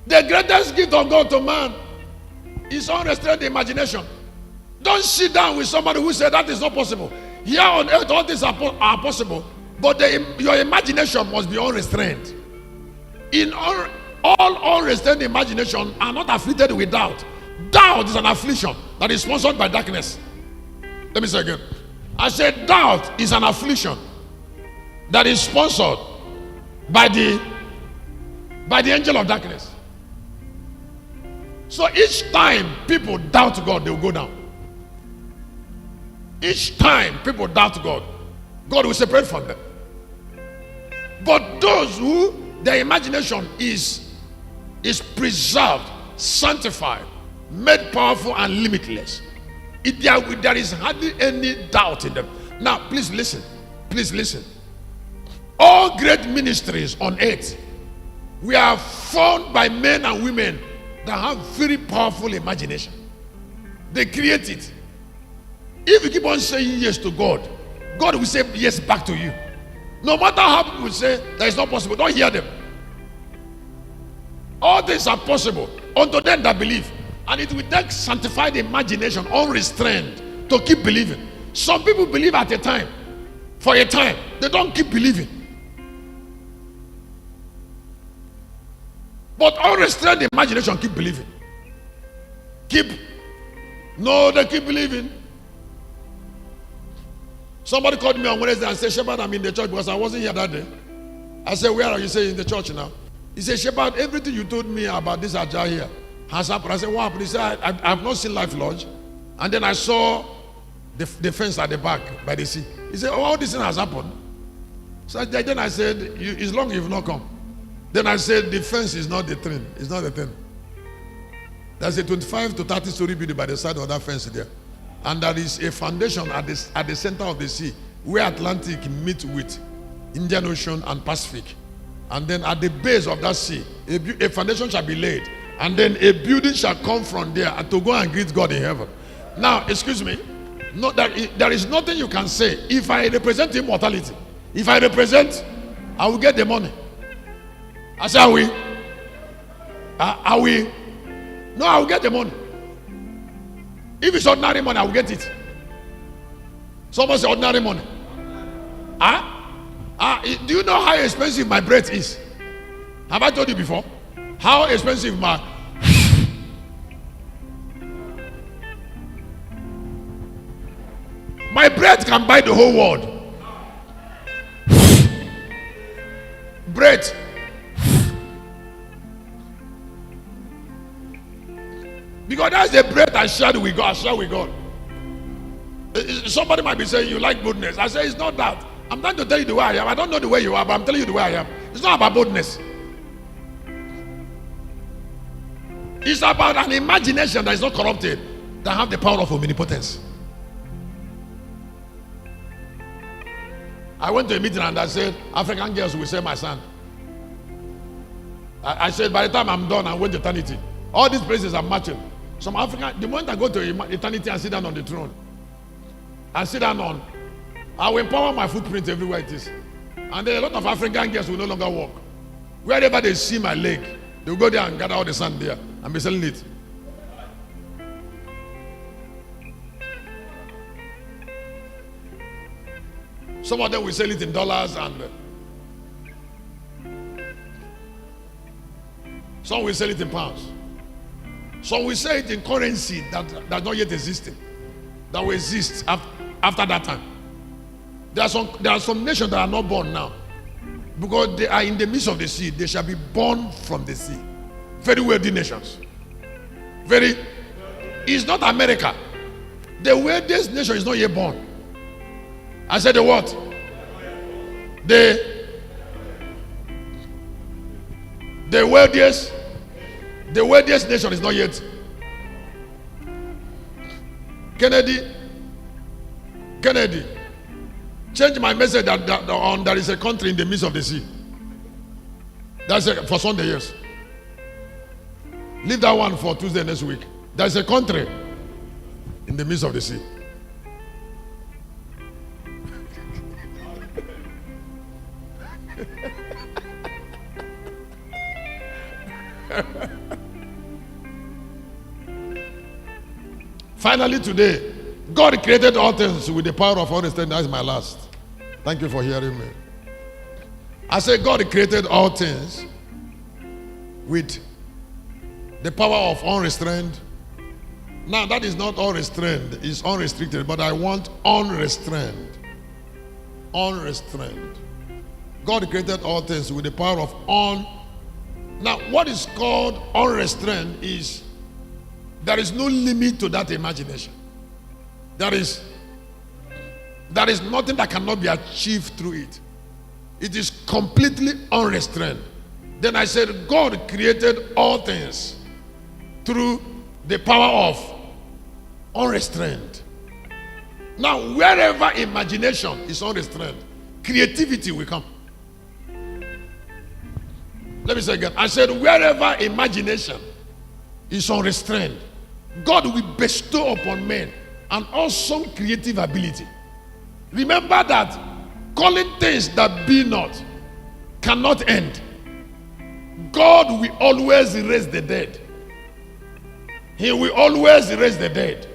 The greatest gift of God to man is unrestrained imagination. Don't sit down with somebody who said that is not possible. Here on earth, all things are possible, but your imagination must be unrestrained. In all unrestrained imagination are not afflicted with doubt. Doubt is an affliction that is sponsored by darkness. Let me say again. I said doubt is an affliction that is sponsored by the angel of darkness. So each time people doubt God, they will go down. Each time people doubt God, God will separate from them. But those who their imagination is preserved, sanctified, made powerful and limitless, there is hardly any doubt in them. Now, please listen. Please listen. All great ministries on earth, we are formed by men and women that have very powerful imagination. They create it. If you keep on saying yes to God, God will say yes back to you. No matter how people say that is not possible, don't hear them. All things are possible unto them that believe. And it will take sanctified imagination, unrestrained, to keep believing. Some people believe at a time. For a time, they don't keep believing. But unrestrained imagination keep believing. They keep believing. Somebody called me on Wednesday and said, Shepherd, I'm in the church because I wasn't here that day. I said, where are you? Saying in the church now? He said, Shepherd, everything you told me about this Ajah here has happened. I said, what happened? He said, I've not seen Life Lodge. And then I saw the fence at the back by the sea. He said, all this thing has happened. So then I said, it's long you've not come. Then I said, the fence is not the thing. It's not the thing. There's a 25 to 30 story building by the side of that fence there. And there is a foundation at the center of the sea where Atlantic meets with Indian Ocean and Pacific. And then at the base of that sea, a foundation shall be laid. And then a building shall come from there to go and greet God in heaven. Now, excuse me. No, there is nothing you can say. If I represent immortality, if I represent, I will get the money. I say, are we? Are we? No, I will get the money. If it's ordinary money, I will get it. Someone say ordinary money. Do you know how expensive my breath is? Have I told you before? How expensive my breath can buy the whole world. Breath. Because that's the breath I shared with God. Somebody might be saying you like boldness. I say it's not that. I'm trying to tell you the way I am. I don't know the way you are, but I'm telling you the way I am. It's not about boldness. It's about an imagination that is not corrupted, that have the power of omnipotence. I went to a meeting and I said, African girls will say my son. I said, by the time I'm done, I went to eternity. All these places are matching. Some African, the moment I go to eternity and sit down on the throne, and sit down on, I will empower my footprint everywhere it is. And then a lot of African girls will no longer walk. Wherever they see my leg, they will go there and gather all the sand there and be selling it. Some of them will sell it in dollars and some will sell it in pounds. Some will sell it in currency that not yet existing, that will exist after that time. There are some nations that are not born now because they are in the midst of the sea. They shall be born from the sea. Very wealthy nations. It's not America. The wealthiest nation is not yet born. I said the what? The wealthiest nation is not yet. Kennedy, change my message that there is a country in the midst of the sea. That's for Sunday, yes. Leave that one for Tuesday next week. There's a country in the midst of the sea. Finally today, God created all things with the power of unrestrained. That's my last. Thank you for hearing me. I said God created all things with the power of unrestrained. Now that is not unrestrained, it's unrestricted, but I want unrestrained. Unrestrained. God created all things with the power of Now what is called unrestrained is there is no limit to that imagination. There is nothing that cannot be achieved through it. It is completely unrestrained. Then I said God created all things through the power of unrestrained. Now wherever imagination is unrestrained, creativity will come. Let me say again. I said wherever imagination is unrestrained, God will bestow upon men an awesome creative ability. Remember that calling things that be not cannot end. God will always raise the dead. He will always raise the dead.